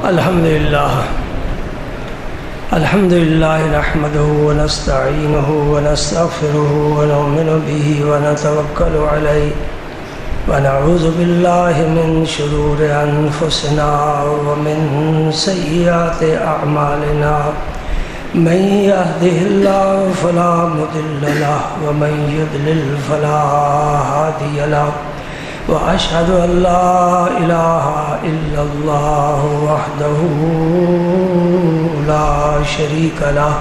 الحمد لله نحمده ونستعينه ونستغفره ونؤمن به ونتوكل عليه ونعوذ بالله من شرور أنفسنا ومن سيئات أعمالنا من يهده الله فلا مضل له ومن يضلل فلا هادي له وأشهد أن لا إله إلا الله وحده لا شريك له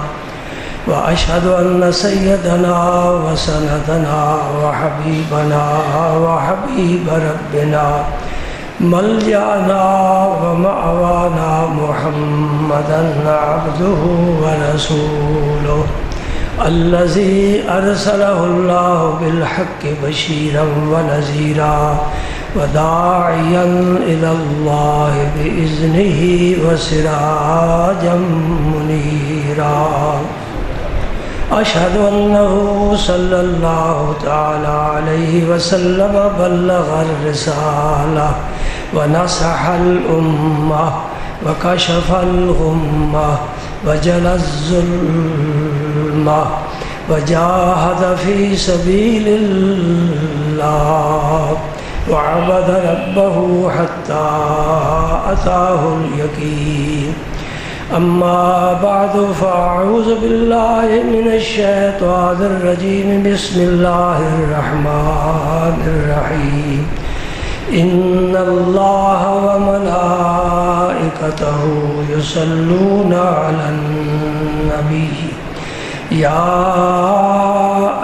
وأشهد أن سيدنا وسندنا وحبيبنا وحبيب ربنا ملجأنا ومأوانا محمدا عبده ورسوله الذي أرسله الله بالحق بشيرا ونذيرا وداعيا إلى الله بإذنه وسراجا منيرا أشهد أنه صلى الله تعالى عليه وسلم بلغ الرسالة ونصح الأمة وكشف الغمة وجلى الظلمة وجاهد في سبيل الله وعبد ربه حتى أتاه اليقين أما بعد فأعوذ بالله من الشيطان الرجيم بسم الله الرحمن الرحيم إن الله وملائكته يصلون على النبي يا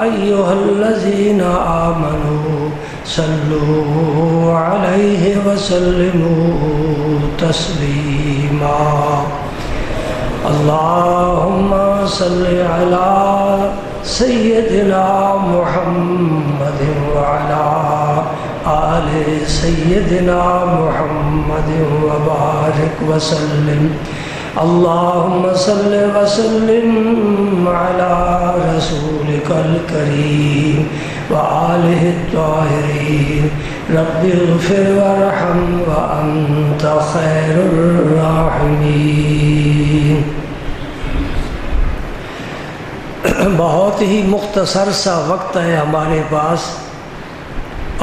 أيها الذين آمنوا صلوا عليه وسلموا تسليما اللهم صل على سيدنا محمد وعلى آل سيدنا محمد وبارك وسلم اللهم صل وسلم على رسولك الكريم وآله الطاهرين رب اغفر وارحم وأنت خير الراحمين۔ بہت ہی مختصر سا وقت ہے ہمارے پاس،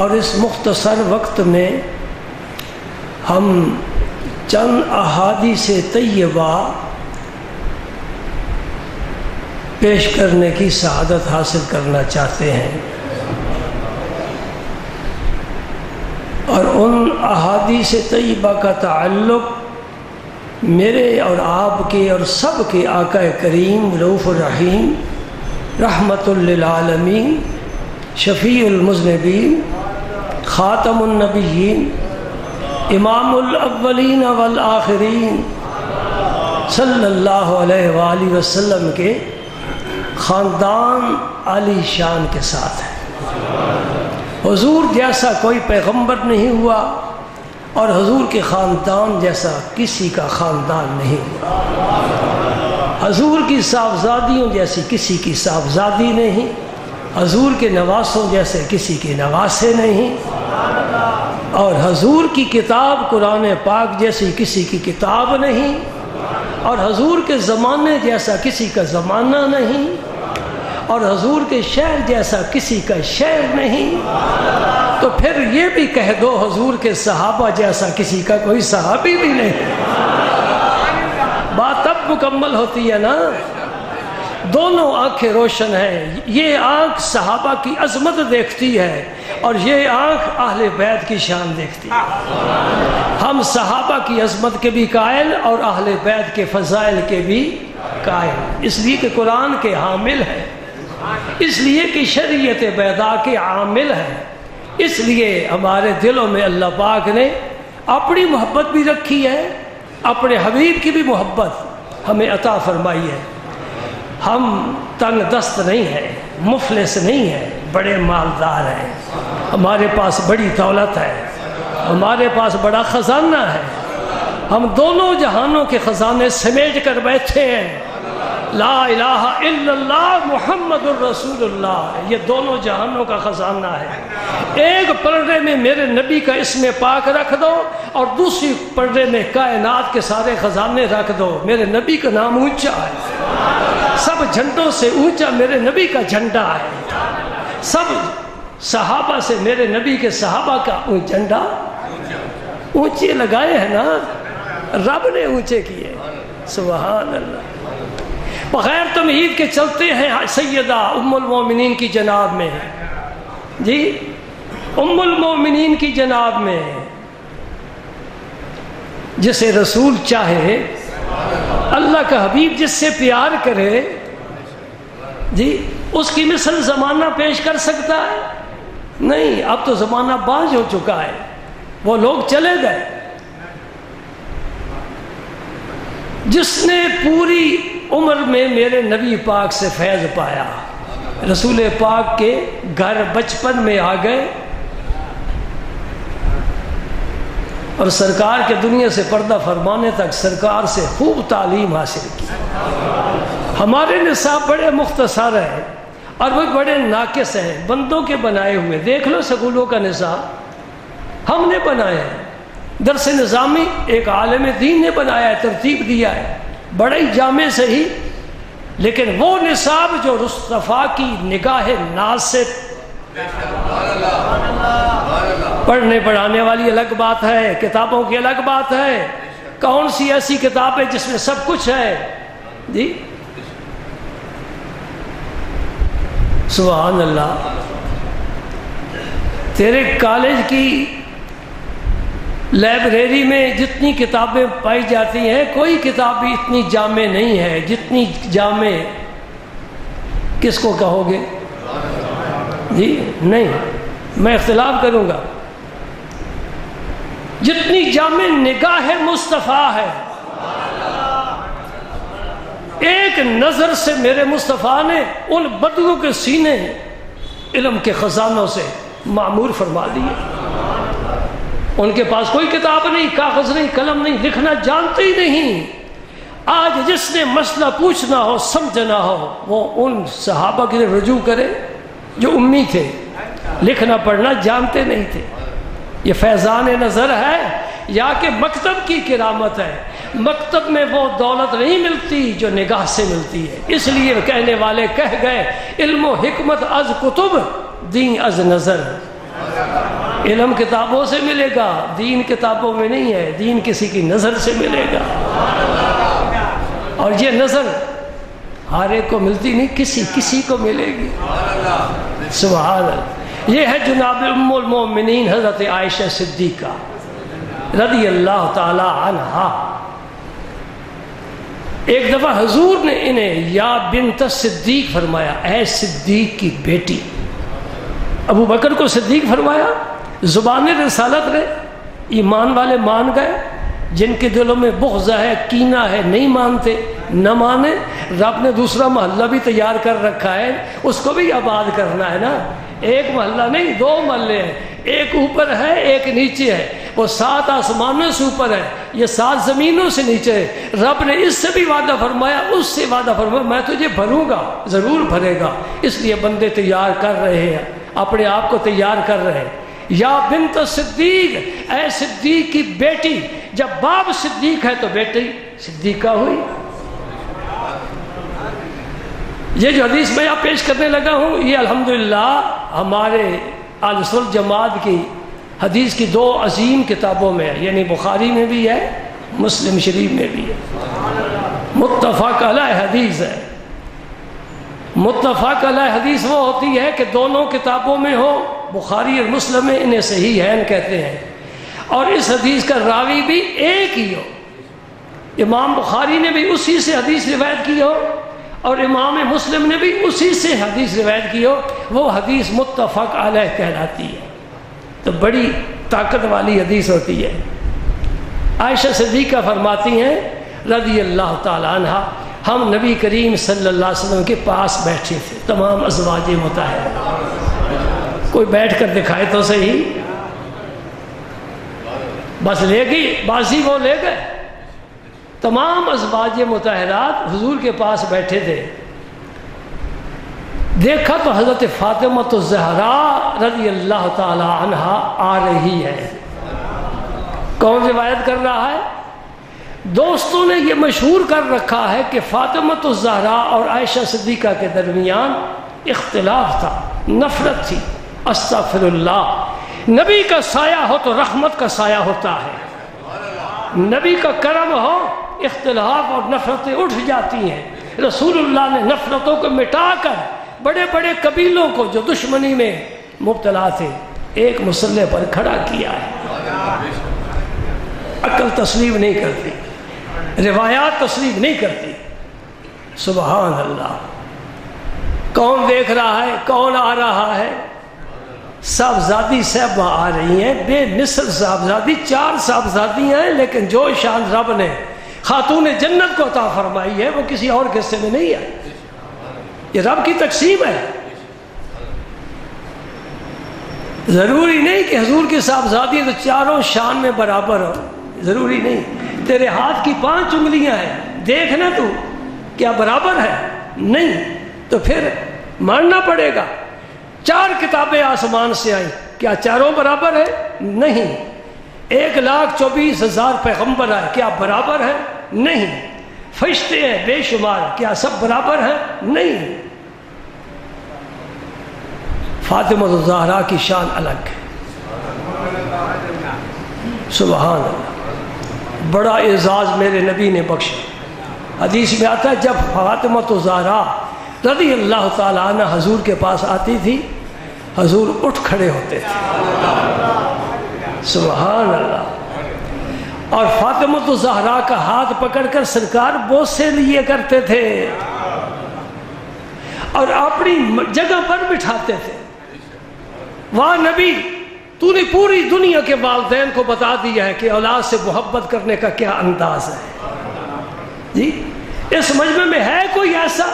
اور اس مختصر وقت میں ہم چند احادیث طیبہ پیش کرنے کی سعادت حاصل کرنا چاہتے ہیں، اور ان احادیث طیبہ کا تعلق میرے اور آپ کے اور سب کے آقا کریم رؤوف الرحیم رحمت للعالمین شفیع المذنبین خاتم النبیین امام الاولین والآخرین صلی اللہ علیہ وآلہ وسلم کے خاندان عالی شان کے ساتھ ہے۔ حضور جیسا کوئی پیغمبر نہیں ہوا، اور حضور کے خاندان جیسا کسی کا خاندان نہیں ہوا۔ حضور کی صاحبزادیوں جیسی کسی کی صاحبزادی نہیں، حضور کے نواسوں جیسے کسی کے نواسے نہیں، اور حضور کی کتاب قرآن پاک جیسی کسی کی کتاب نہیں، اور حضور کے زمانے جیسا کسی کا زمانہ نہیں، اور حضور کے شہر جیسا کسی کا شہر نہیں۔ تو پھر یہ بھی کہہ دو حضور کے صحابہ جیسا کسی کا کوئی صحابی بھی نہیں۔ بات تب مکمل ہوتی ہے نا، دونوں آنکھیں روشن ہیں، یہ آنکھ صحابہ کی عظمت دیکھتی ہے اور یہ آنکھ اہل بیت کی شان دیکھتی ہے۔ ہم صحابہ کی عظمت کے بھی قائل اور اہل بیت کے فضائل کے بھی قائل، اس لیے کہ قرآن کے حامل ہیں، اس لیے کہ شریعت بیضاء کے عامل ہیں، اس لیے ہمارے دلوں میں اللہ پاک نے اپنی محبت بھی رکھی ہے، اپنے حبیب کی بھی محبت ہمیں عطا فرمائی ہے۔ ہم تنگ دست نہیں ہیں، مفلس نہیں ہیں، بڑے مالدار ہیں، ہمارے پاس بڑی دولت ہے، ہمارے پاس بڑا خزانہ ہے، ہم دونوں جہانوں کے خزانے سمیٹ کر بیٹھے ہیں، لا الہ الا اللہ محمد الرسول اللہ، یہ دونوں جہانوں کا خزانہ ہے۔ ایک پردے میں میرے نبی کا اسم پاک رکھ دو اور دوسری پردے میں کائنات کے سارے خزانے رکھ دو، میرے نبی کا نام اونچا ہے، سب جھنڈوں سے اونچا میرے نبی کا جھنڈا ہے، سب صحابہ سے میرے نبی کے صحابہ کا جھنڈا اونچے لگائے ہیں نا، رب نے اونچے کیے، سبحان اللہ۔ بغیر تمہید کے چلتے ہیں سیدہ ام المومنین کی جناب میں، جی ام المومنین کی جناب میں، جسے رسول چاہے، اللہ کا حبیب جس سے پیار کرے، جی اس کی مثل زمانہ پیش کر سکتا ہے؟ نہیں، اب تو زمانہ باز ہو چکا ہے، وہ لوگ چلے گئے۔ جس نے پوری عمر میں میرے نبی پاک سے فیض پایا، رسول پاک کے گھر بچپن میں آ گئے اور سرکار کے دنیا سے پردہ فرمانے تک سرکار سے خوب تعلیم حاصل کی۔ ہمارے نصاب بڑے مختصر ہیں اور وہ بڑے ناقص ہیں، بندوں کے بنائے ہوئے۔ دیکھ لو سکولوں کا نصاب ہم نے بنایا ہے، درس نظامی ایک عالم دین نے بنایا ہے، ترتیب دیا ہے، بڑے جامع سے ہی، لیکن وہ نصاب جو مصطفیٰ کی نگاہ ناز سے پڑھنے پڑھانے والی الگ بات ہے، کتابوں کی الگ بات ہے۔ کون سی ایسی کتاب ہے جس میں سب کچھ ہے؟ جی سبحان اللہ۔ تیرے کالج کی لائبریری میں جتنی کتابیں پائی جاتی ہیں، کوئی کتاب بھی اتنی جامع نہیں ہے جتنی جامع کس کو کہو گے؟ جی نہیں، میں اختلاف کروں گا، جتنی جامع نگاہ مصطفیٰ ہے۔ ایک نظر سے میرے مصطفیٰ نے ان بدوؤں کے سینے علم کے خزانوں سے معمور فرما دیے۔ ان کے پاس کوئی کتاب نہیں، کاغذ نہیں، قلم نہیں، لکھنا جانتے ہی نہیں۔ آج جس نے مسئلہ پوچھنا ہو، سمجھنا ہو، وہ ان صحابہ کے لیے رجوع کرے جو امی تھے، لکھنا پڑھنا جانتے نہیں تھے۔ یہ فیضان نظر ہے یا کہ مکتب کی کرامت ہے؟ مکتب میں وہ دولت نہیں ملتی جو نگاہ سے ملتی ہے۔ اس لیے کہنے والے کہہ گئے، علم و حکمت از کتب، دین از نظر۔ علم کتابوں سے ملے گا، دین کتابوں میں نہیں ہے، دین کسی کی نظر سے ملے گا۔ اور یہ نظر ہر ایک کو ملتی نہیں، کسی کو ملے گی۔ سبحان اللہ۔ یہ ہے جناب ام المومنین حضرت عائشہ صدیقہ رضی اللہ تعالی عنہا۔ ایک دفعہ حضور نے انہیں یا بنت صدیق فرمایا، اے صدیق کی بیٹی۔ ابو بکر کو صدیق فرمایا، زبان رسالت نے ایمان والے مان گئے، جن کے دلوں میں بغض ہے، کینہ ہے، نہیں مانتے، نہ مانے۔ رب نے دوسرا محلہ بھی تیار کر رکھا ہے، اس کو بھی آباد کرنا ہے نا۔ ایک محلہ نہیں، 2 محلے ہیں، ایک اوپر ہے ایک نیچے ہے، وہ 7 آسمانوں سے اوپر ہے، یہ 7 زمینوں سے نیچے ہے۔ رب نے اس سے بھی وعدہ فرمایا، اس سے وعدہ فرمایا، میں تجھے بھروں گا، ضرور بھرے گا۔ اس لیے بندے تیار کر رہے ہیں، اپنے آپ کو تیار کر رہے ہیں۔ یا بنت صدیق، اے صدیق کی بیٹی۔ جب باپ صدیق ہے تو بیٹی صدیقہ ہوئی۔ یہ جو حدیث میں آپ پیش کرنے لگا ہوں، یہ الحمدللہ ہمارے اہل سنت جماعت کی حدیث کی 2 عظیم کتابوں میں ہے، یعنی بخاری میں بھی ہے، مسلم شریف میں بھی ہے۔ متفق علیہ حدیث ہے۔ متفق علیہ حدیث وہ ہوتی ہے کہ دونوں کتابوں میں ہو، بخاری اور مسلم میں، انہیں صحیح ہیں کہتے ہیں، اور اس حدیث کا راوی بھی ایک ہی ہو۔ امام بخاری نے بھی اسی سے حدیث روایت کی ہو اور امام مسلم نے بھی اسی سے حدیث روایت کی ہو، وہ حدیث متفق علیہ کہلاتی ہے۔ تو بڑی طاقت والی حدیث ہوتی ہے۔ عائشہ صدیقہ فرماتی ہیں رضی اللہ تعالی عنہا، ہم نبی کریم صلی اللہ علیہ وسلم کے پاس بیٹھے تھے، تمام ازواج مطہرہ۔ کوئی بیٹھ کر دکھائے تو صحیح، بس لے گئی بازی، وہ لے گئے۔ تمام ازواج مطہرات حضور کے پاس بیٹھے تھے، دیکھا تو حضرت فاطمہ الزہرا رضی اللہ تعالی عنہا آ رہی ہے۔ کون روایت کر رہا ہے؟ دوستوں نے یہ مشہور کر رکھا ہے کہ فاطمہ الزہرا اور عائشہ صدیقہ کے درمیان اختلاف تھا، نفرت تھی۔ استغفر اللہ، نبی کا سایہ ہو تو رحمت کا سایہ ہوتا ہے، نبی کا کرم ہو اختلاف اور نفرتیں اٹھ جاتی ہیں۔ رسول اللہ نے نفرتوں کو مٹا کر بڑے بڑے قبیلوں کو جو دشمنی میں مبتلا تھے ایک مسلح پر کھڑا کیا ہے۔ عقل تسلیم نہیں کرتی، روایات تسلیم نہیں کرتی۔ سبحان اللہ۔ کون دیکھ رہا ہے؟ کون آ رہا ہے؟ صاحبزادی صاحبہ آ رہی ہیں، بے مثل صاحبزادی، 4 صاحبزادیاں ہیں، لیکن جو شان رب نے خاتون جنت کو عطا فرمائی ہے وہ کسی اور قصے میں نہیں ہے، یہ رب کی تقسیم ہے۔ ضروری نہیں کہ حضور کی صاحبزادی تو چاروں شان میں برابر ہو، ضروری نہیں۔ تیرے ہاتھ کی 5 انگلیاں ہیں، دیکھنا تو کیا برابر ہے؟ نہیں تو پھر ماننا پڑے گا۔ 4 کتابیں آسمان سے آئیں، کیا چاروں برابر ہے؟ نہیں۔ 1,24,000 پیغمبر آئے، کیا برابر ہے؟ نہیں۔ فرشتے ہیں بے شمار، کیا سب برابر ہیں؟ نہیں۔ فاطمہ الزہرا کی شان الگ ہے۔ سبحان اللہ، بڑا اعزاز میرے نبی نے بخشا۔ حدیث میں آتا ہے جب فاطمہ الزہرا رضی اللہ تعالیٰ عنہ حضور کے پاس آتی تھی، حضور اٹھ کھڑے ہوتے تھے۔ سبحان اللہ۔ اور فاطمہ الزہرا کا ہاتھ پکڑ کر سرکار بوسے لیے کرتے تھے اور اپنی جگہ پر بٹھاتے تھے۔ واہ نبی، تو نے پوری دنیا کے والدین کو بتا دیا ہے کہ اولاد سے محبت کرنے کا کیا انداز ہے۔ جی، اس مجمع میں ہے کوئی ایسا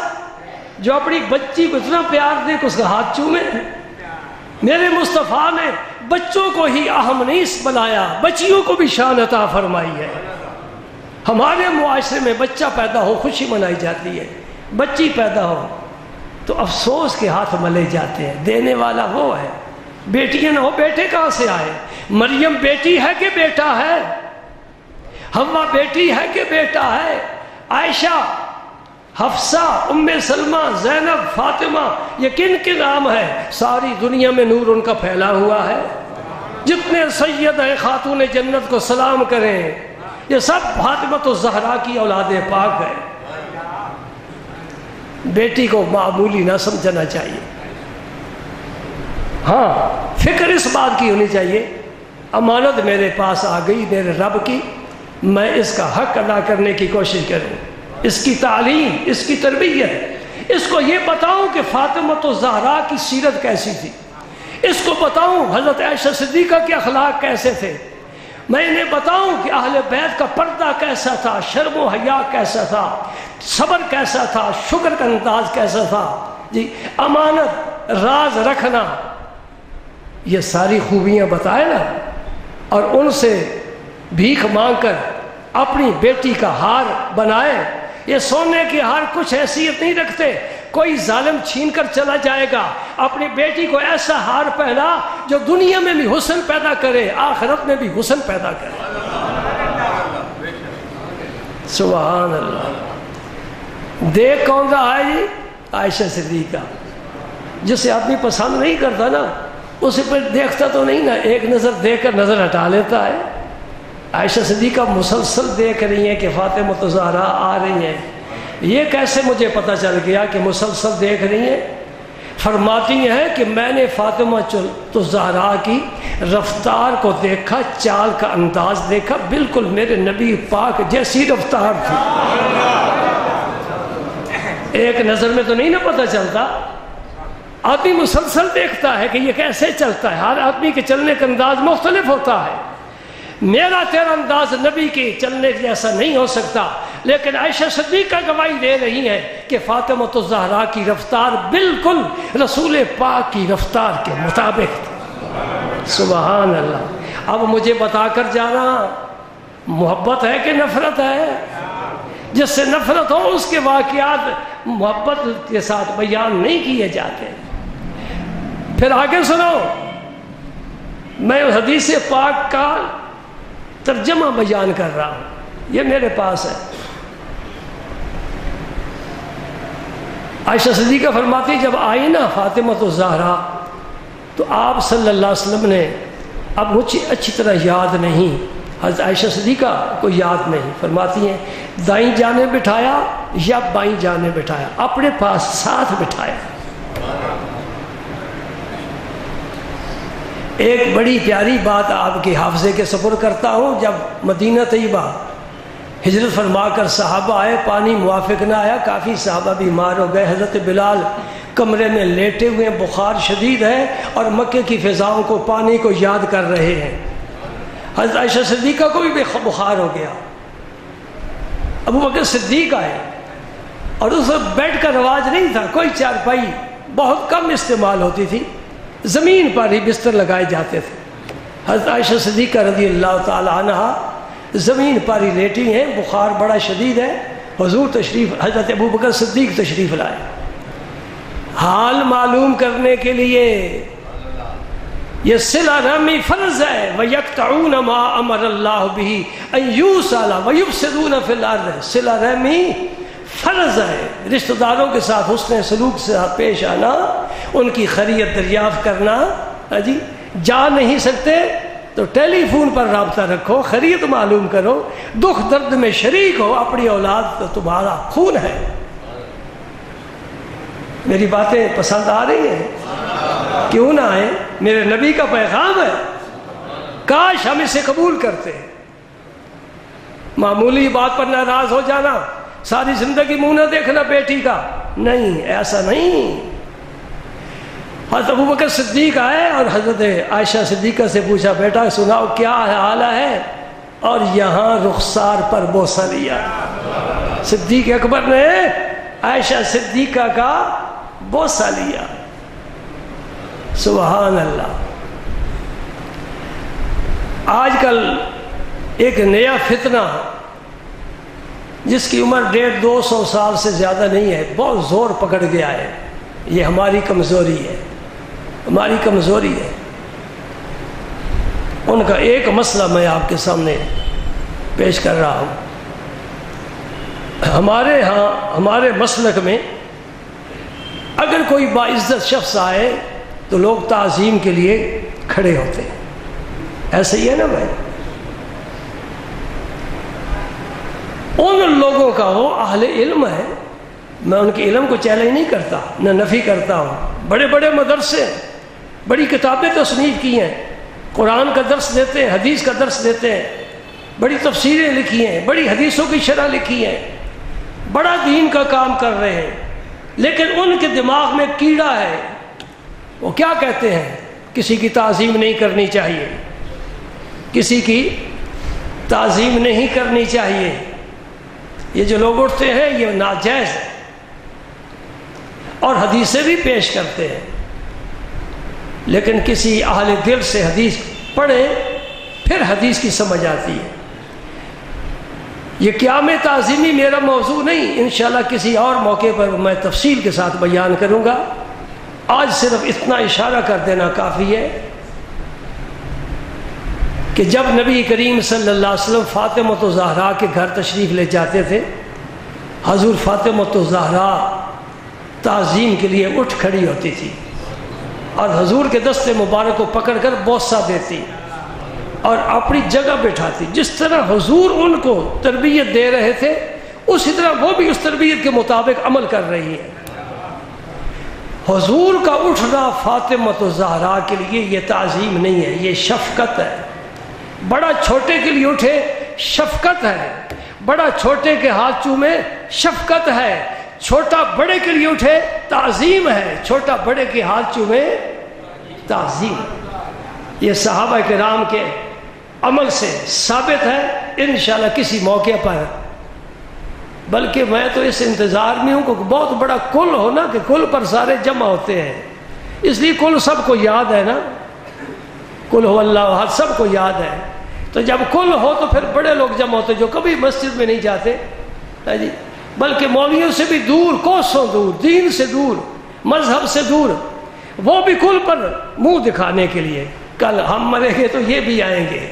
جو اپنی بچی کو اتنا پیار دے کہ اس کا ہاتھ چومے؟ میرے مصطفیٰ نے بچوں کو ہی اہم نہیں بنایا، بچیوں کو بھی شان عطا فرمائی ہے۔ ہمارے معاشرے میں بچہ پیدا ہو خوشی منائی جاتی ہے، بچی پیدا ہو تو افسوس کے ہاتھ ملے جاتے ہیں، دینے والا وہ ہے۔ بیٹیاں نہ ہو بیٹے کہاں سے آئے؟ مریم بیٹی ہے کہ بیٹا ہے؟ حوا بیٹی ہے کہ بیٹا ہے؟ عائشہ، حفصہ، ام سلمہ، زینب، فاطمہ، یہ کن کے نام ہے؟ ساری دنیا میں نور ان کا پھیلا ہوا ہے۔ جتنے سید ہیں خاتون جنت کو سلام کریں، یہ سب فاطمہ الزہرا کی اولاد پاک ہے۔ بیٹی کو معمولی نہ سمجھنا چاہیے۔ ہاں، فکر اس بات کی ہونی چاہیے امانت میرے پاس آ گئی میرے رب کی، میں اس کا حق ادا کرنے کی کوشش کروں، اس کی تعلیم، اس کی تربیت، اس کو یہ بتاؤں کہ فاطمہ الزہرا کی سیرت کیسی تھی، اس کو بتاؤں حضرت عائشہ صدیقہ کے اخلاق کیسے تھے، میں انہیں بتاؤں کہ اہل بیت کا پردہ کیسا تھا، شرم و حیا کیسا تھا، صبر کیسا تھا، شکر کا انداز کیسا تھا، جی امانت، راز رکھنا، یہ ساری خوبیاں بتائے نا، اور ان سے بھیک مانگ کر اپنی بیٹی کا ہار بنائے۔ یہ سونے کے ہار کچھ حیثیت نہیں رکھتے، کوئی ظالم چھین کر چلا جائے گا، اپنی بیٹی کو ایسا ہار پہنا جو دنیا میں بھی حسن پیدا کرے، آخرت میں بھی حسن پیدا کرے۔ سبحان اللہ۔ دیکھ کون رہا ہے جی؟ عائشہ صدیقہ۔ جسے آدمی پسند نہیں کرتا نا اسے پھر دیکھتا تو نہیں نا، ایک نظر دیکھ کر نظر ہٹا لیتا ہے۔ عائشہ صدیقہ مسلسل دیکھ رہی ہیں کہ فاطمہ الزہرا آ رہی ہیں۔ یہ کیسے مجھے پتہ چل گیا کہ مسلسل دیکھ رہی ہیں؟ فرماتی ہیں کہ میں نے فاطمہ الزہرا کی رفتار کو دیکھا، چال کا انداز دیکھا، بالکل میرے نبی پاک جیسی رفتار تھی۔ ایک نظر میں تو نہیں نا پتہ چلتا، آدمی مسلسل دیکھتا ہے کہ یہ کیسے چلتا ہے، ہر آدمی کے چلنے کا انداز مختلف ہوتا ہے۔ میرا تیرا انداز نبی کے چلنے جیسا نہیں ہو سکتا، لیکن عائشہ صدیقہ گواہی دے رہی ہیں کہ فاطمہ الزہرا کی رفتار بالکل رسول پاک کی رفتار کے مطابق تھی۔ سبحان اللہ۔ اب مجھے بتا کر جانا محبت ہے کہ نفرت ہے؟ جس سے نفرت ہو اس کے واقعات محبت کے ساتھ بیان نہیں کیے جاتے۔ پھر آگے سنو، میں حدیث پاک کا ترجمہ بیان کر رہا ہوں، یہ میرے پاس ہے۔ عائشہ صدیقہ فرماتی جب آئی نا فاطمہ الزہرا تو آپ صلی اللہ علیہ وسلم نے، اب مجھے اچھی طرح یاد نہیں، حضرت عائشہ صدیقہ کو یاد نہیں، فرماتی ہیں دائیں جانب بٹھایا یا بائیں جانب بٹھایا، اپنے پاس ساتھ بٹھایا۔ ایک بڑی پیاری بات آپ کے حافظے کے سپرد کرتا ہوں، جب مدینہ طیبہ ہجرت فرما کر صحابہ آئے، پانی موافق نہ آیا، کافی صحابہ بیمار ہو گئے، حضرت بلال کمرے میں لیٹے ہوئے ہیں، بخار شدید ہے اور مکے کی فضاؤں کو پانی کو یاد کر رہے ہیں۔ حضرت عائشہ صدیقہ کو بھی بخار ہو گیا، ابو بکر صدیق آئے، اور اس وقت بیڈ کا رواج نہیں تھا، کوئی چارپائی بہت کم استعمال ہوتی تھی، زمین پر ہی بستر لگائے جاتے تھے۔ حضرت عائشہ صدیقہ رضی اللہ تعالی عنہا زمین پر ہی لیٹی ہیں، بخار بڑا شدید ہے، حضور تشریف، حضرت ابو بکر صدیق تشریف لائے، حال معلوم کرنے کے لیے۔ یہ صلہ رحمی فرض ہے، وَيَقْطَعُونَ مَا أَمَرَ اللَّهُ بِهِ أَن يُوصَلَ وَيُفْسِدُونَ فِي الْأَرْضِ، صلہ رحمی فرض ہے، رشتہ داروں کے ساتھ حسن سلوک سے پیش آنا، ان کی خیریت دریافت کرنا۔ جی جا نہیں سکتے تو ٹیلی فون پر رابطہ رکھو، خیریت معلوم کرو، دکھ درد میں شریک ہو، اپنی اولاد تو تمہارا خون ہے۔ میری باتیں پسند آ رہی ہیں؟ کیوں نہ آئے، میرے نبی کا پیغام ہے، کاش ہم اسے قبول کرتے۔ معمولی بات پر ناراض ہو جانا، ساری زندگی منہ نہ دیکھنا بیٹی کا، نہیں، ایسا نہیں۔ حضرت ابو بکر صدیق آئے اور حضرت عائشہ صدیقہ سے پوچھا بیٹا سناؤ کیا حال ہے، اور یہاں رخسار پر بوسہ لیا۔ صدیق اکبر نے عائشہ صدیقہ کا بوسہ لیا۔ سبحان اللہ۔ آج کل ایک نیا فتنہ جس کی عمر 150-200 سال سے زیادہ نہیں ہے، بہت زور پکڑ گیا ہے، یہ ہماری کمزوری ہے، ہماری کمزوری ہے۔ ان کا ایک مسئلہ میں آپ کے سامنے پیش کر رہا ہوں۔ ہمارے ہاں، ہمارے مسلک میں اگر کوئی باعزت شخص آئے تو لوگ تعظیم کے لیے کھڑے ہوتے ہیں، ایسے ہی ہے نا بھائی؟ ان لوگوں کا وہ اہل علم ہے، میں ان کے علم کو چیلنج نہیں کرتا، نہ نفی کرتا ہوں، بڑے بڑے مدرسے، بڑی کتابیں تصنیف کی ہیں، قرآن کا درس دیتے ہیں، حدیث کا درس دیتے ہیں، بڑی تفسیریں لکھی ہیں، بڑی حدیثوں کی شرح لکھی ہیں، بڑا دین کا کام کر رہے ہیں، لیکن ان کے دماغ میں کیڑا ہے۔ وہ کیا کہتے ہیں؟ کسی کی تعظیم نہیں کرنی چاہیے، کسی کی تعظیم نہیں کرنی چاہیے، یہ جو لوگ اٹھتے ہیں یہ ناجائز ہے، اور حدیثیں بھی پیش کرتے ہیں، لیکن کسی اہل دل سے حدیث پڑھے پھر حدیث کی سمجھ آتی ہے۔ یہ قیام تعظیمی میرا موضوع نہیں، انشاءاللہ کسی اور موقع پر میں تفصیل کے ساتھ بیان کروں گا، آج صرف اتنا اشارہ کر دینا کافی ہے کہ جب نبی کریم صلی اللہ علیہ وسلم فاطمہ الزہرا کے گھر تشریف لے جاتے تھے، حضور فاطمہ الزہرا تعظیم کے لیے اٹھ کھڑی ہوتی تھی اور حضور کے دست مبارک کو پکڑ کر بوسہ دیتی اور اپنی جگہ بٹھاتی۔ جس طرح حضور ان کو تربیت دے رہے تھے اسی طرح وہ بھی اس تربیت کے مطابق عمل کر رہی ہے۔ حضور کا اٹھنا فاطمہ الزہرا کے لیے یہ تعظیم نہیں ہے، یہ شفقت ہے۔ بڑا چھوٹے کے لیے اٹھے شفقت ہے، بڑا چھوٹے کے ہاتھ چومے شفقت ہے، چھوٹا بڑے کے لیے اٹھے تعظیم ہے، چھوٹا بڑے کے ہاتھ چومے تعظیم۔ یہ صحابہ کرام کے عمل سے ثابت ہے، انشاءاللہ کسی موقع پر، بلکہ میں تو اس انتظار میں ہوں کہ بہت بڑا کل ہو نا، کہ کل پر سارے جمع ہوتے ہیں، اس لیے کل سب کو یاد ہے نا، کل ہو اللہ احد سب کو یاد ہے، تو جب کل ہو تو پھر بڑے لوگ جمع ہوتے جو کبھی مسجد میں نہیں جاتے، جی بلکہ مولویوں سے بھی دور، کوسوں دور، دین سے دور، مذہب سے دور، وہ بھی کل پر منہ دکھانے کے لیے کل ہم مریں گے تو یہ بھی آئیں گے.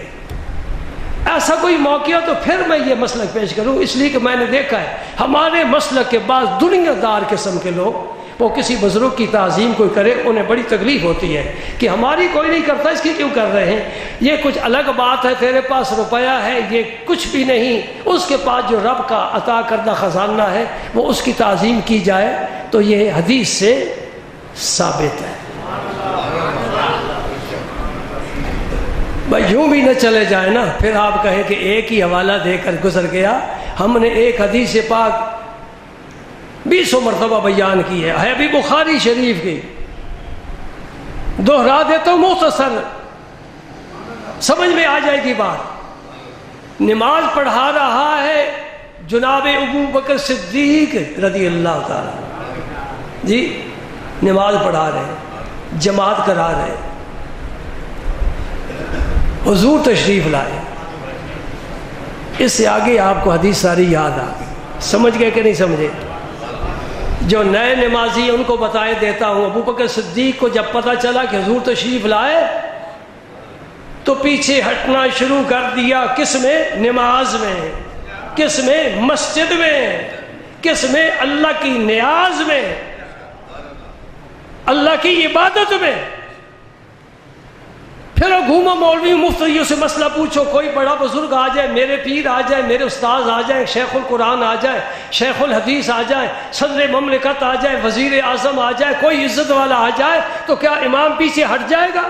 ایسا کوئی موقع تو پھر میں یہ مسلک پیش کروں، اس لیے کہ میں نے دیکھا ہے ہمارے مسلک کے بعض دنیا دار قسم کے لوگ وہ کسی بزرگ کی تعظیم کوئی کرے انہیں بڑی تکلیف ہوتی ہے کہ ہماری کوئی نہیں کرتا، اس کی کیوں کر رہے ہیں؟ یہ کچھ الگ بات ہے، تیرے پاس روپیہ ہے یہ کچھ بھی نہیں، اس کے پاس جو رب کا عطا کردہ خزانہ ہے وہ اس کی تعظیم کی جائے تو یہ حدیث سے ثابت ہے. بھائی یوں بھی نہ چلے جائے نا، پھر آپ کہیں کہ ایک ہی حوالہ دے کر گزر گیا. ہم نے ایک حدیث پاک 20 مرتبہ بیان کی ہے بھی بخاری شریف کی، دوہرا دیتا ہوں مختصر، سمجھ میں آ جائے گی بات. نماز پڑھا رہا ہے جناب ابو بکر صدیق رضی اللہ تعالی، جی نماز پڑھا رہے، جماعت کرا رہے، حضور تشریف لائے. اس سے آگے آپ کو حدیث ساری یاد آ گئی. سمجھ گئے کہ نہیں سمجھے؟ جو نئے نمازی ان کو بتائے دیتا ہوں، ابو بکر صدیق کو جب پتہ چلا کہ حضور تشریف لائے تو پیچھے ہٹنا شروع کر دیا. کس میں؟ نماز میں. کس میں؟ مسجد میں. کس میں؟ اللہ کی نیاز میں، اللہ کی عبادت میں. پھر گھومو مولوی مفتیوں سے مسئلہ پوچھو، کوئی بڑا بزرگ آ جائے، میرے پیر آ جائے، میرے استاذ آ جائیں، شیخ القرآن آ جائے، شیخ الحدیث آ جائے، صدر مملکت آ جائے، وزیر اعظم آ جائے، کوئی عزت والا آ جائے تو کیا امام پیچھے ہٹ جائے گا؟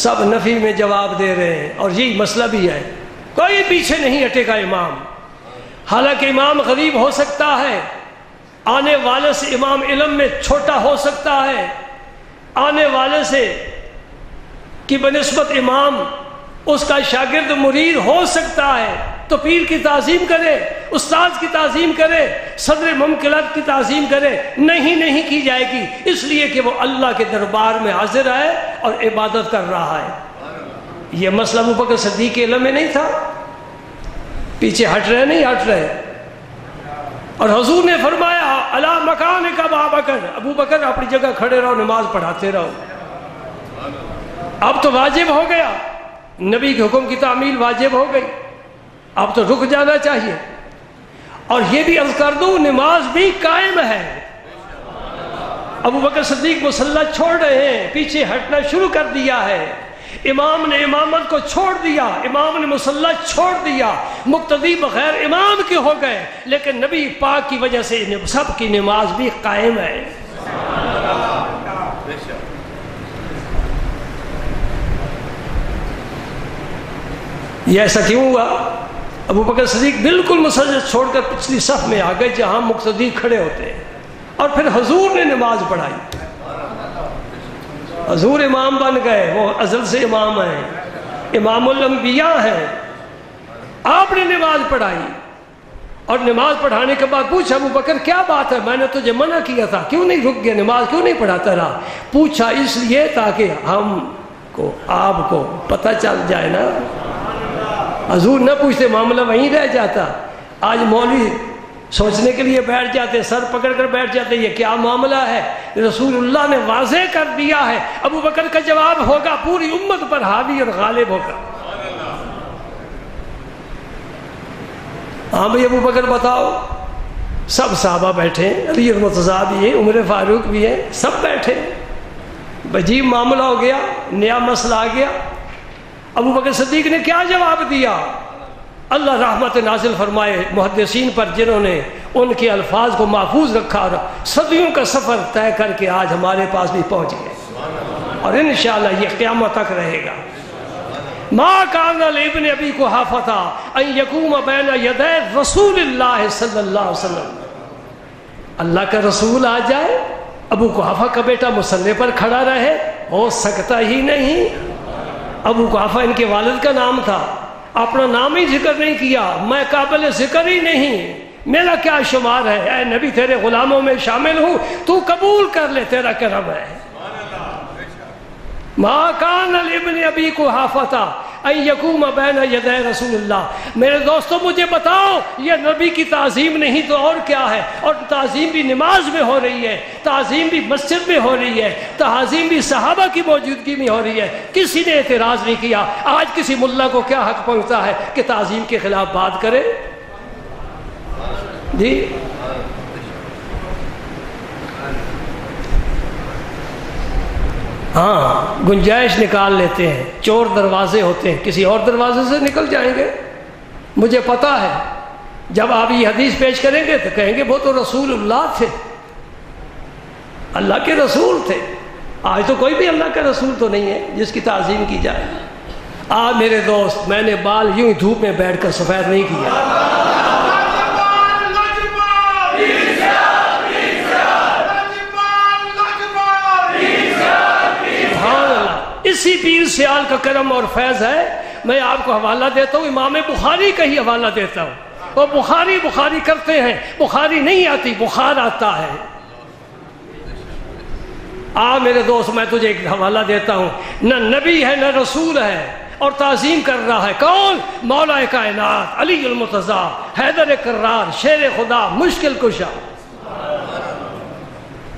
سب نفی میں جواب دے رہے ہیں، اور یہی مسئلہ بھی ہے، کوئی پیچھے نہیں ہٹے گا امام. حالانکہ امام غریب ہو سکتا ہے، آنے والے سے امام علم میں چھوٹا ہو سکتا ہے، آنے والے سے کی بنسبت امام اس کا شاگرد مرید ہو سکتا ہے، تو پیر کی تعظیم کرے، استاد کی تعظیم کرے، صدر مملکت کی تعظیم کرے. نہیں کی جائے گی، اس لیے کہ وہ اللہ کے دربار میں حاضر ہے اور عبادت کر رہا ہے. یہ مسئلہ ابو بکر صدیق کے علم میں نہیں تھا، پیچھے ہٹ رہے نہیں ہٹ رہے. اور حضور نے فرمایا الا مکانک ابا بکر، ابو بکر اپنی جگہ کھڑے رہو، نماز پڑھاتے رہو. اب تو واجب ہو گیا، نبی کے حکم کی تعمیل واجب ہو گئی، اب تو رک جانا چاہیے. اور یہ بھی عرض کر دوں نماز بھی قائم ہے. ابو بکر صدیق مصلی چھوڑ رہے ہیں، پیچھے ہٹنا شروع کر دیا ہے. امام نے امامت کو چھوڑ دیا، امام نے مصلی چھوڑ دیا، مقتدی بغیر امام کے ہو گئے، لیکن نبی پاک کی وجہ سے سب کی نماز بھی قائم ہے. یہ ایسا کیوں ہوا؟ ابو بکر صدیق بالکل مسجد چھوڑ کر پچھلی صف میں آ گئے جہاں مقتدی کھڑے ہوتے ہیں، اور پھر حضور نے نماز پڑھائی. حضور امام بن گئے، وہ ازل سے امام ہیں، امام الانبیاء ہیں. آپ نے نماز پڑھائی، اور نماز پڑھانے کے بعد پوچھا ابو بکر کیا بات ہے، میں نے تجھے منع کیا تھا، کیوں نہیں رک گیا، نماز کیوں نہیں پڑھاتا رہا؟ پوچھا اس لیے تاکہ ہم کو آپ کو پتہ چل جائے نا. حضور نہ پوچھتے، معاملہ وہیں رہ جاتا. آج مولوی سوچنے کے لیے بیٹھ جاتے، سر پکڑ کر بیٹھ جاتے یہ کیا معاملہ ہے. رسول اللہ نے واضح کر دیا ہے، ابو بکر کا جواب ہوگا پوری امت پر حاوی اور غالب ہوگا. ہاں بھئی ابو بکر بتاؤ. سب صحابہ بیٹھے، علی المرتضیٰ بھی ہے، عمر فاروق بھی ہے، سب بیٹھے. عجیب معاملہ ہو گیا، نیا مسئلہ آ گیا. ابو بکر صدیق نے کیا جواب دیا؟ اللہ رحمت نازل فرمائے محدثین پر جنہوں نے ان کے الفاظ کو محفوظ رکھا اور صدیوں کا سفر طے کر کے آج ہمارے پاس بھی پہنچ گئے، اور انشاءاللہ یہ قیامت تک رہے گا. ما کان لابن ابی قحافہ ان یقوم بین یدی رسول اللہ صلی اللہ علیہ وسلم. اللہ کا رسول آ جائے، ابو قحافہ کا بیٹا مصلی پر کھڑا رہے، ہو سکتا ہی نہیں. ابو قحافہ ان کے والد کا نام تھا، اپنا نام ہی ذکر نہیں کیا، میں قابل ذکر ہی نہیں، میرا کیا شمار ہے، اے نبی تیرے غلاموں میں شامل ہوں، تو قبول کر لے، تیرا کرم ہے. ما کان لابن ابی قحافہ ان یقوم بین یدی رسول اللہ. میرے دوستو مجھے بتاؤ یہ نبی کی تعظیم نہیں تو اور کیا ہے؟ اور تعظیم بھی نماز میں ہو رہی ہے، تعظیم بھی مسجد میں ہو رہی ہے، تعظیم بھی صحابہ کی موجودگی میں ہو رہی ہے. کسی نے اعتراض نہیں کیا. آج کسی ملا کو کیا حق پہنچتا ہے کہ تعظیم کے خلاف بات کرے؟ جی ہاں، گنجائش نکال لیتے ہیں. چور دروازے ہوتے ہیں، کسی اور دروازے سے نکل جائیں گے. مجھے پتا ہے جب آپ یہ حدیث پیش کریں گے تو کہیں گے وہ تو رسول اللہ تھے، اللہ کے رسول تھے. آج تو کوئی بھی اللہ کا رسول تو نہیں ہے جس کی تعظیم کی جائے. میرے دوست، میں نے بال یوں ہی دھوپ میں بیٹھ کر سفید نہیں کیا. اسی پیر سیال کا کرم اور فیض ہے. میں آپ کو حوالہ دیتا ہوں، امام بخاری کا ہی حوالہ دیتا ہوں. وہ بخاری کرتے ہیں، بخاری نہیں آتی، بخار آتا ہے. میرے دوست، میں تجھے ایک حوالہ دیتا ہوں. نہ نبی ہے نہ رسول ہے اور تعظیم کر رہا ہے کون؟ مولا کائنات علی المرتضیٰ حیدر کرار شیر خدا مشکل کشا.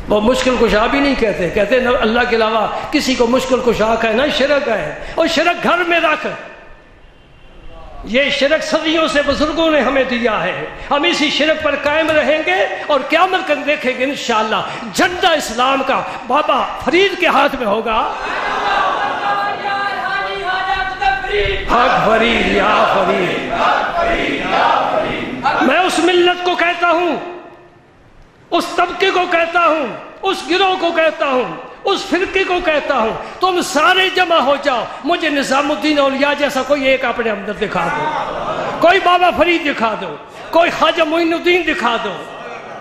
وہ مشکل کشا بھی نہیں کہتے، کہتے ہیں اللہ کے علاوہ کسی کو مشکل کشا کہنا شرک ہے. اور شرک گھر میں رکھ. یہ شرک صدیوں سے بزرگوں نے ہمیں دیا ہے. ہم اسی شرک پر قائم رہیں گے اور قیامت تک دیکھیں گے انشاءاللہ جھنڈا اسلام کا بابا فرید کے ہاتھ میں ہوگا. حق فرید یا فرید. میں اس ملت کو کہتا ہوں، اس طبقے کو کہتا ہوں، اس گروہ کو کہتا ہوں، اس فرقے کو کہتا ہوں، تم سارے جمع ہو جاؤ. مجھے نظام الدین اولیاء جیسا کوئی ایک اپنے اندر دکھا دو، کوئی بابا فرید دکھا دو، کوئی خواجہ معین الدین دکھا دو.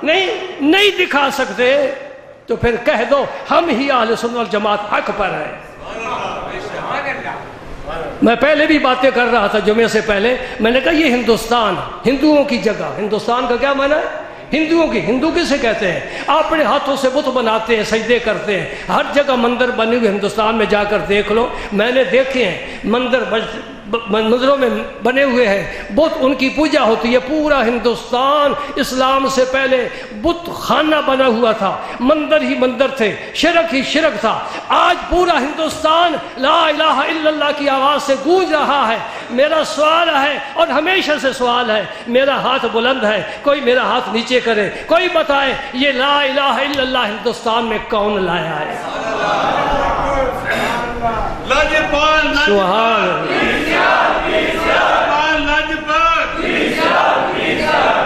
نہیں دکھا سکتے تو پھر کہہ دو ہم ہی اہل سنت والجماعت حق پر ہیں. میں پہلے بھی باتیں کر رہا تھا جمعے سے پہلے. میں نے کہا یہ ہندوستان ہندوؤں کی جگہ. ہندوستان کا کیا معنی ہے؟ ہندو کسے کہتے ہیں؟ اپنے ہاتھوں سے بت بناتے ہیں، سجدے کرتے ہیں. ہر جگہ مندر بنے ہوئے ہندوستان میں جا کر دیکھ لو. میں نے دیکھے ہیں منظروں میں بنے ہوئے ہیں بت، ان کی پوجا ہوتی ہے. پورا ہندوستان اسلام سے پہلے بت خانہ بنا ہوا تھا، مندر ہی مندر تھے، شرک ہی شرک تھا. آج پورا ہندوستان لا الہ الا اللہ کی آواز سے گونج رہا ہے. میرا سوال ہے اور ہمیشہ سے سوال ہے، میرا ہاتھ بلند ہے، کوئی میرا ہاتھ نیچے کرے، کوئی بتائے یہ لا الہ الا اللہ ہندوستان میں کون لایا ہے؟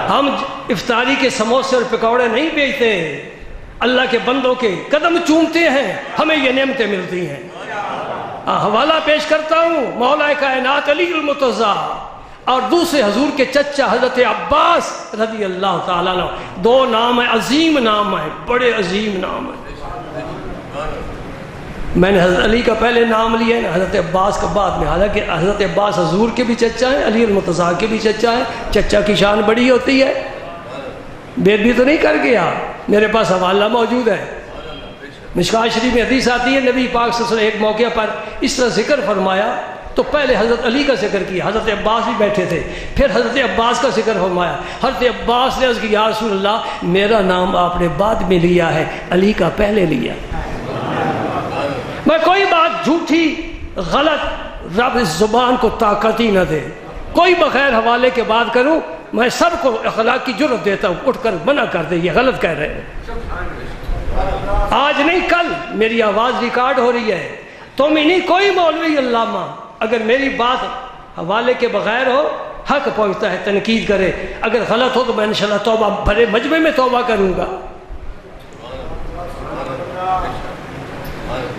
ہم افطاری کے سموسے اور پکوڑے نہیں بیچتے، اللہ کے بندوں کے قدم چومتے ہیں، ہمیں یہ نعمتیں ملتی ہیں. حوالہ پیش کرتا ہوں مولا کائنات علی المرتضیٰ اور دوسرے حضور کے چچا حضرت عباس رضی اللہ تعالیٰ عنہ. دو نام ہیں، عظیم نام ہیں، بڑے عظیم نام ہیں. میں نے حضرت علی کا پہلے نام لیا ہے، حضرت عباس کا بعد میں. حالانکہ حضرت عباس حضور کے بھی چچا ہیں، علی المرتضیٰ کے بھی چچا ہیں. چچا کی شان بڑی ہوتی ہے. بے بھی تو نہیں کر گیا. میرے پاس حوالہ موجود ہے. مشکوٰۃ شریف میں حدیث آتی ہے، نبی پاک صلی اللہ علیہ وسلم ایک موقع پر اس طرح ذکر فرمایا تو پہلے حضرت علی کا ذکر کیا، حضرت عباس بھی بیٹھے تھے، پھر حضرت عباس کا ذکر فرمایا. حضرت عباس نے عرض کی یا رسول اللہ میرا نام آپ نے بعد میں لیا ہے، علی کا پہلے لیا. میں کوئی بات جھوٹی غلط رب اس زبان کو طاقت ہی نہ دے، کوئی بغیر حوالے کے بات کروں میں سب کو اخلاق کی جرت دیتا ہوں، اٹھ کر منع کر دے یہ غلط کہہ رہے ہیں. آج نہیں کل میری آواز ریکارڈ ہو رہی ہے. تم ہی نہیں کوئی مولوی علامہ اگر میری بات حوالے کے بغیر ہو حق پہنچتا ہے تنقید کرے، اگر غلط ہو تو میں انشاءاللہ توبہ بھرے مجمع میں توبہ کروں گا.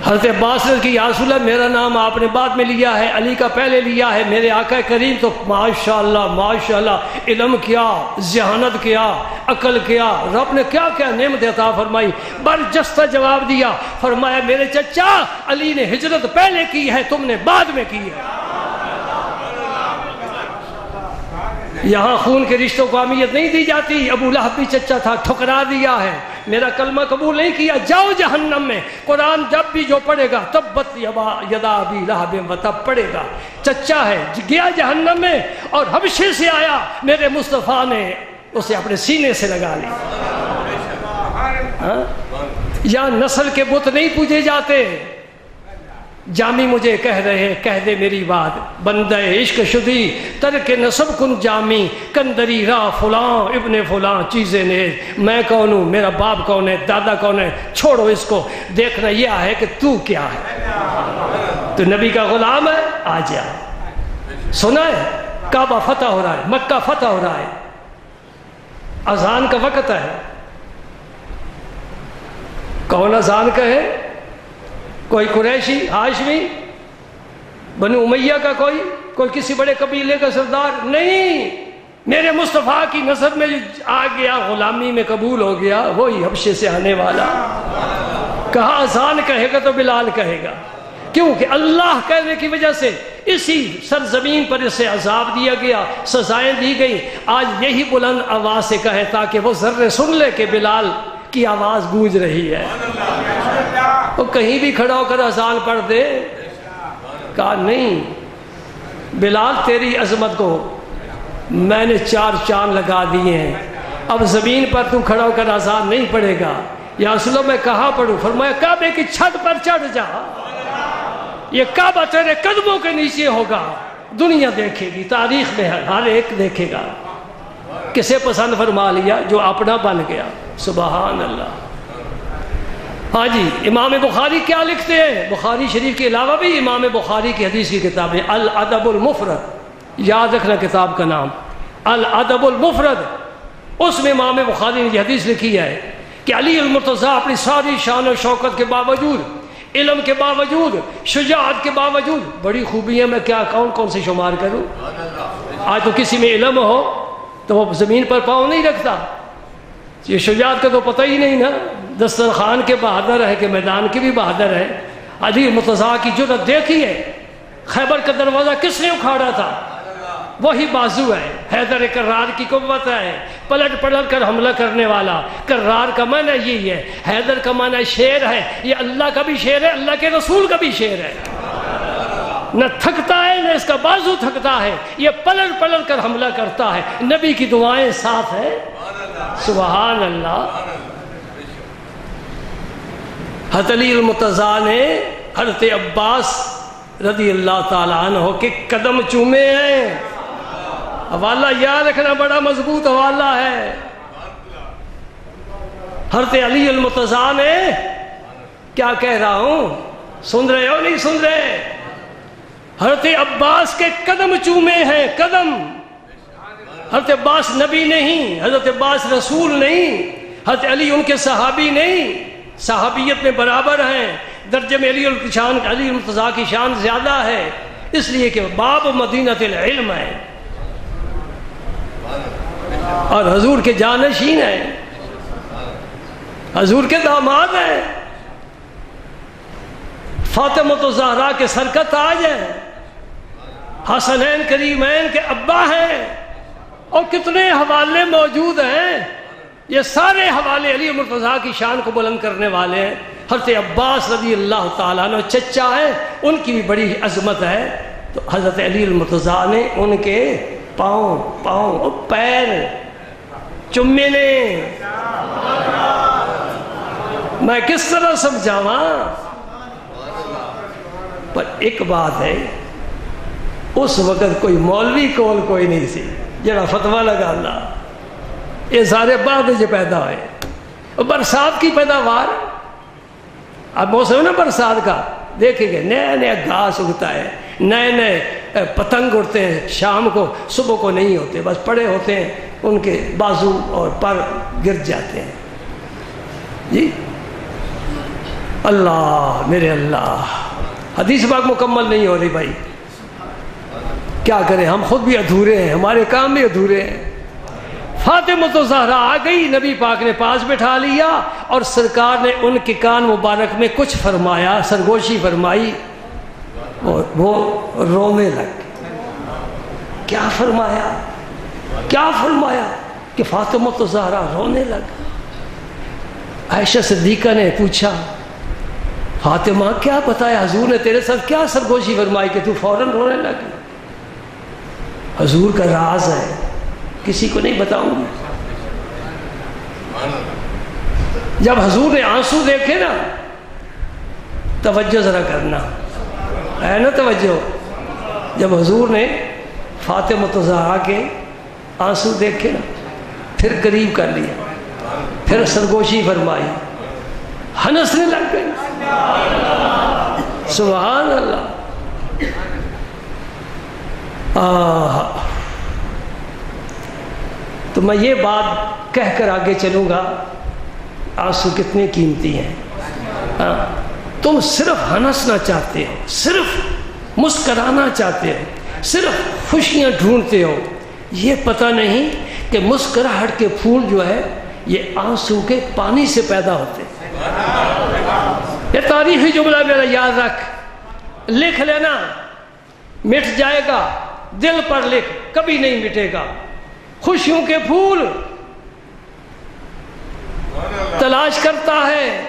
حضرت عباس نے کہ یا رسول اللہ میرا نام آپ نے بعد میں لیا ہے، علی کا پہلے لیا ہے. میرے آقا کریم تو ماشاءاللہ ماشاءاللہ علم کیا، ذہانت کیا، عقل کیا، رب نے کیا کیا نعمت عطا فرمائی. برجستہ جواب دیا، فرمایا میرے چچا علی نے ہجرت پہلے کی ہے، تم نے بعد میں کی ہے. یہاں خون کے رشتوں کو اہمیت نہیں دی جاتی. ابو لہب بھی چچا تھا، ٹھکرا دیا ہے. میرا کلمہ قبول نہیں کیا، جاؤ جہنم میں۔ قرآن جب بھی جو پڑھے گا تبت یدا ابی لہب وتب پڑھے گا، چچا ہے گیا جہنم میں، اور حبشے سے آیا، میرے مصطفیٰ نے اسے اپنے سینے سے لگا لی۔ یا نسل کے بت نہیں پوجے جاتے۔ جامی مجھے کہہ رہے، کہہ دے میری بات، بندہ عشق شدی ترک نسب کن جامی، کندری راہ فلاں ابن فلاں چیزیں نے، میں کون ہوں، میرا باپ کون ہے، دادا کون ہے، چھوڑو اس کو، دیکھنا یہ ہے کہ تو کیا ہے۔ تو نبی کا غلام ہے، آ جا۔ سنا ہے کعبہ فتح ہو رہا ہے، مکہ فتح ہو رہا ہے، اذان کا وقت ہے، کون اذان کہے؟ کوئی قریشی، ہاشمی، بنو امیہ کا کوئی کسی بڑے قبیلے کا سردار نہیں، میرے مصطفیٰ کی نظر میں آ گیا، غلامی میں قبول ہو گیا، وہی حبشے سے آنے والا۔ کہا اذان کہے گا تو بلال کہے گا، کیونکہ اللہ کہنے کی وجہ سے اسی سرزمین پر اسے عذاب دیا گیا، سزائیں دی گئی۔ آج یہی بلند آواز سے کہے تاکہ وہ ذرے سن لے کہ بلال کی آواز گونج رہی ہے۔ وہ کہیں بھی کھڑا ہو کر اذان پڑھ دے، کہا نہیں بلال تیری عظمت کو میں نے 4 چاند لگا دیے ہیں، اب زمین پر تو کھڑا ہو کر اذان نہیں پڑھے گا، یا اصلوں میں کہاں پڑھوں؟ فرمایا کعبے کی چھت پر چڑھ جا، یہ کعبہ تیرے قدموں کے نیچے ہوگا، دنیا دیکھے گی، تاریخ میں ہر ایک دیکھے گا۔ کسے پسند فرما لیا؟ جو اپنا بن گیا۔ سبحان اللہ۔ ہاں جی، امام بخاری کیا لکھتے ہیں؟ بخاری شریف کے علاوہ بھی امام بخاری کی حدیث کی کتاب ہے الادب المفرد، یاد رکھنا کتاب کا نام الادب المفرد۔ اس میں امام بخاری نے یہ حدیث لکھی ہے کہ علی المرتضیٰ اپنی ساری شان و شوکت کے باوجود، علم کے باوجود، شجاعت کے باوجود، بڑی خوبیاں میں کیا کون سے شمار کروں؟ آج تو کسی میں علم ہو تو وہ زمین پر پاؤں نہیں رکھتا، یہ شجاعت کا تو پتہ ہی نہیں نا، دسترخوان کے بہادر ہے کہ میدان کے بھی بہادر ہے۔ علی مرتضیٰ کی جرأت دیکھی ہے، خیبر کا دروازہ کس نے اکھاڑا تھا؟ وہی بازو ہے، حیدر کرار کی قوت ہے، پلٹ کر حملہ کرنے والا۔ کرار کا معنی یہی ہے، حیدر کا معنی شیر ہے، یہ اللہ کا بھی شیر ہے، اللہ کے رسول کا بھی شیر ہے، نہ تھکتا ہے نہ اس کا بازو تھکتا ہے، یہ پلٹ کر حملہ کرتا ہے، نبی کی دعائیں ساتھ ہے۔ سبحان اللہ۔ حضرت علی المرتضیٰ نے حضرت عباس رضی اللہ تعالیٰ عنہ کے قدم چومے ہیں۔ حوالہ یاد رکھنا، بڑا مضبوط حوالہ ہے۔ حضرت علی المرتضیٰ نے کیا کہہ رہا ہوں، سن رہے ہو نہیں سن رہے؟ حضرت عباس کے قدم چومے ہیں، قدم۔ حضرت عباس نبی نہیں، حضرت عباس رسول نہیں، حضرت علی ان کے صحابی نہیں، صحابیت میں برابر ہیں، درجے میں علی المرتضیٰ کی شان زیادہ ہے، اس لیے کہ باب مدینۃ العلم ہے اور حضور کے جانشین ہیں، حضور کے داماد ہیں، فاطمہ الزہرا کے سر کا تاج ہے، حسنین کریمین کے ابا ہیں، اور کتنے حوالے موجود ہیں۔ یہ سارے حوالے علی مرتضیٰ کی شان کو بلند کرنے والے ہیں۔ حضرت عباس رضی اللہ تعالیٰ عنہ چچا ہیں، ان کی بھی بڑی عظمت ہے، تو حضرت علی المرتضیٰ نے ان کے پاؤں اور پیر چمے نے۔ میں کس طرح سمجھاواں؟ پر ایک بات ہے، اس وقت کوئی مولوی کول کوئی نہیں سی جڑا فتویٰ لگا اللہ، یہ سارے بعد جو پیدا ہوئے۔ برسات کی پیداوار، اب موسم نا برسات کا، دیکھیں گے نیا گھاس اگتا ہے، نئے پتنگ اڑتے ہیں، شام کو صبح کو نہیں ہوتے، بس پڑے ہوتے ہیں، ان کے بازو اور پر گر جاتے ہیں۔ جی اللہ میرے اللہ، حدیث پاک مکمل نہیں ہو رہی بھائی، کیا کریں، ہم خود بھی ادھورے ہیں، ہمارے کام بھی ادھورے ہیں۔ فاطمہ الزہرا آ گئی، نبی پاک نے پاس بٹھا لیا، اور سرکار نے ان کے کان مبارک میں کچھ فرمایا، سرگوشی فرمائی، اور وہ رونے لگ۔ کیا فرمایا کہ فاطمہ الزہرا رونے لگ۔ عائشہ صدیقہ نے پوچھا فاطمہ کیا بتایا حضور نے تیرے ساتھ کیا سرگوشی فرمائی کہ تو فوراً رونے لگی؟ حضور کا راز ہے کسی کو نہیں بتاؤں گی. جب حضور نے آنسو دیکھے نا, توجہ ذرا کرنا ہے نا توجہ, جب حضور نے فاطمہ الزہرا کے آنسو دیکھے نا پھر قریب کر لیا, پھر سرگوشی فرمائی, ہنسنے لگ گئی. سبحان اللہ. تو میں یہ بات کہہ کر آگے چلوں گا, آنسو کتنے قیمتی ہیں. تم صرف ہنسنا چاہتے ہو, صرف مسکرانا چاہتے ہو, صرف خوشیاں ڈھونڈتے ہو, یہ پتہ نہیں کہ مسکراہٹ کے پھول جو ہے یہ آنسو کے پانی سے پیدا ہوتے ہیں. یہ تاریخی جملہ میرا یاد رکھ, لکھ لینا, مٹ جائے گا, دل پر لکھ, کبھی نہیں مٹے گا. خوشیوں کے پھول تلاش کرتا ہے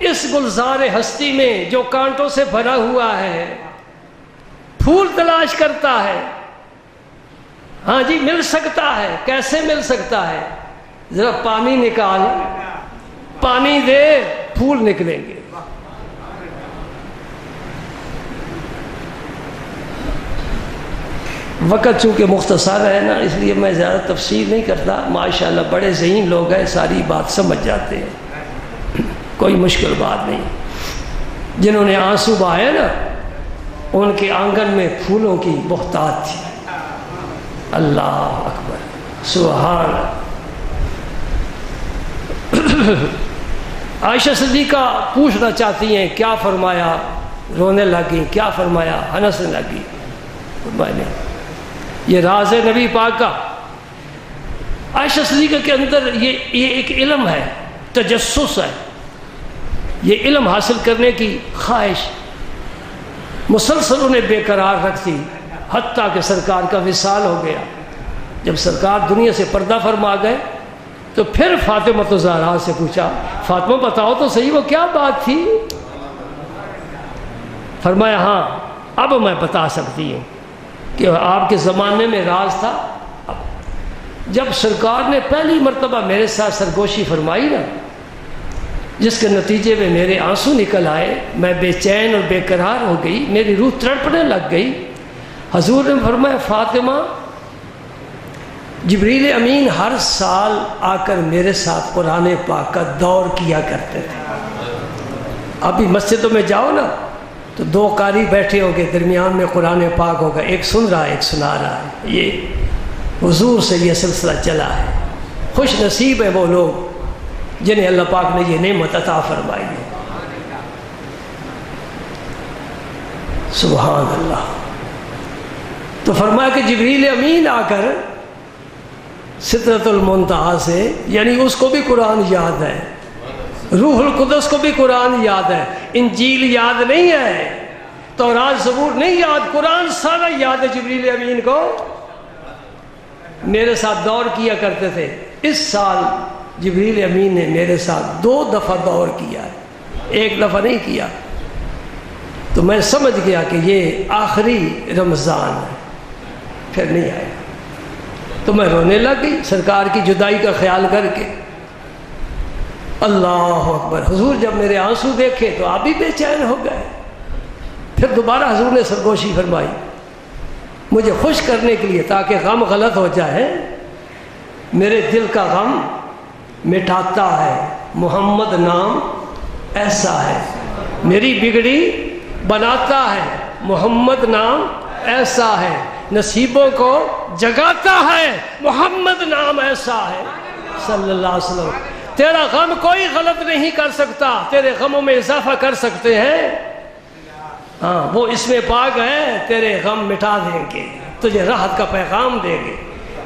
اس گلزار ہستی میں جو کانٹوں سے بھرا ہوا ہے. پھول تلاش کرتا ہے, ہاں جی مل سکتا ہے, کیسے مل سکتا ہے؟ ذرا پانی نکال, پانی دے, پھول نکلیں گے. وقت چونکہ مختصر ہے نا, اس لیے میں زیادہ تفصیل نہیں کرتا. ماشاءاللہ بڑے ذہین لوگ ہیں, ساری بات سمجھ جاتے ہیں, کوئی مشکل بات نہیں. جنہوں نے آنسو بہائے نا ان کے آنگن میں پھولوں کی بہتات تھی. اللہ اکبر, سبحان. عائشہ صدیقہ پوچھنا چاہتی ہیں کیا فرمایا, رونے لگی, کیا فرمایا, ہنسنے لگی. یہ راز ہے نبی پاک کا. عائشہ صدیقہ کے اندر یہ ایک علم ہے, تجسس ہے, یہ علم حاصل کرنے کی خواہش مسلسل انہیں بے قرار رکھتی, حتیٰ کہ سرکار کا وصال ہو گیا. جب سرکار دنیا سے پردہ فرما گئے تو پھر فاطمہ الزہرا سے پوچھا, فاطمہ بتاؤ تو صحیح وہ کیا بات تھی؟ فرمایا ہاں اب میں بتا سکتی ہوں کہ آپ کے زمانے میں راز تھا. جب سرکار نے پہلی مرتبہ میرے ساتھ سرگوشی فرمائی نا, جس کے نتیجے میں میرے آنسو نکل آئے, میں بے چین اور بے قرار ہو گئی, میری روح تڑپنے لگ گئی. حضور نے فرمایا فاطمہ جبریل امین ہر سال آ کر میرے ساتھ قرآن پاک کا دور کیا کرتے تھے. ابھی مسجدوں میں جاؤ نا تو دو قاری بیٹھے ہوں گے, درمیان میں قرآن پاک ہوگا, ایک سن رہا ہے ایک سنا رہا ہے. یہ حضور سے یہ سلسلہ چلا ہے. خوش نصیب ہیں وہ لوگ جنہیں اللہ پاک نے یہ نعمت عطا فرمائی ہے. سبحان اللہ. تو فرمایا کہ جبریل امین آ کر سدرۃ المنتہا سے, یعنی اس کو بھی قرآن یاد ہے, روح القدس کو بھی قرآن یاد ہے, انجیل یاد نہیں ہے, تورات زبور نہیں یاد, قرآن سارا یاد ہے جبریل امین کو. میرے ساتھ دور کیا کرتے تھے. اس سال جبریل امین نے میرے ساتھ 2 دفعہ دور کیا ہے, ایک دفعہ نہیں کیا. تو میں سمجھ گیا کہ یہ آخری رمضان ہے, پھر نہیں آیا. تو میں رونے لگ گئی سرکار کی جدائی کا خیال کر کے. اللہ اکبر. حضور جب میرے آنسو دیکھے تو آپ بھی بے چین ہو گئے. پھر دوبارہ حضور نے سرگوشی فرمائی مجھے خوش کرنے کے لیے, تاکہ غم غلط ہو جائے. میرے دل کا غم مٹاتا ہے محمد نام ایسا ہے, میری بگڑی بناتا ہے محمد نام ایسا ہے, نصیبوں کو جگاتا ہے محمد نام ایسا ہے صلی اللہ علیہ وسلم. تیرا غم کوئی غلط نہیں کر سکتا, تیرے غموں میں اضافہ کر سکتے ہیں. ہاں وہ اس میں پاک ہے, تیرے غم مٹا دیں گے, تجھے راحت کا پیغام دیں گے.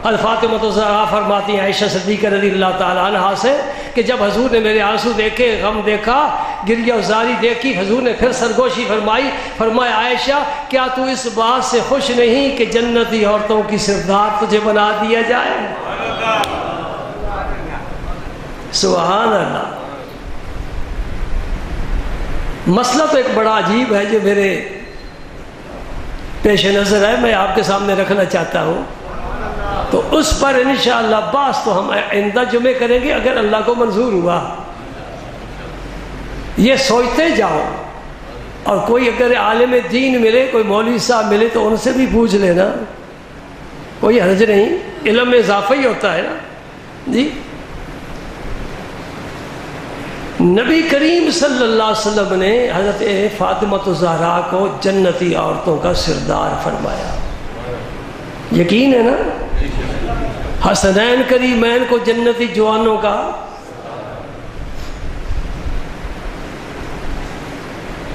فاطمہ الزہرا فرماتی ہیں عائشہ صدیقہ رضی اللہ تعالیٰ عنہا سے کہ جب حضور نے میرے آنسو دیکھے, غم دیکھا, گریہ وزاری دیکھی, حضور نے پھر سرگوشی فرمائی. فرمایا عائشہ کیا تو اس بات سے خوش نہیں کہ جنتی عورتوں کی سردار تجھے بنا دیا جائے؟ سبحان اللہ. مسئلہ تو ایک بڑا عجیب ہے جو میرے پیش نظر ہے، میں آپ کے سامنے رکھنا چاہتا ہوں، تو اس پر انشاءاللہ بحث تو ہم آئندہ جمعے کریں گے اگر اللہ کو منظور ہوا۔ یہ سوچتے جاؤ، اور کوئی اگر عالم دین ملے، کوئی مولوی صاحب ملے تو ان سے بھی پوچھ لینا، کوئی حرج نہیں، علم میں اضافہ ہی ہوتا ہے نا جی۔ نبی کریم صلی اللہ علیہ وسلم نے حضرت فاطمہ الزہرا کو جنتی عورتوں کا سردار فرمایا، یقین ہے نا؟ حسنین کریمین کو جنتی جوانوں کا۔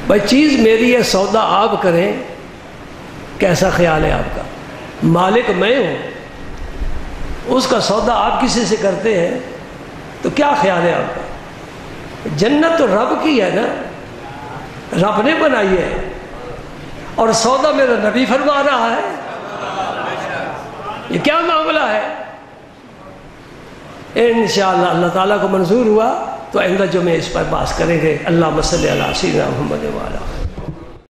بھائی چیز میری ہے، سودا آپ کریں، کیسا خیال ہے آپ کا؟ مالک میں ہوں، اس کا سودا آپ کسی سے کرتے ہیں تو کیا خیال ہے آپ کا؟ جنت تو رب کی ہے نا، رب نے بنائی ہے، اور سودا میرا نبی فرما رہا ہے، یہ کیا معاملہ ہے؟ انشاءاللہ اللہ تعالیٰ کو منظور ہوا تو آئندہ جو میں اس پر بات کریں گے۔ اللہم صلی علی سیدنا محمد وعلی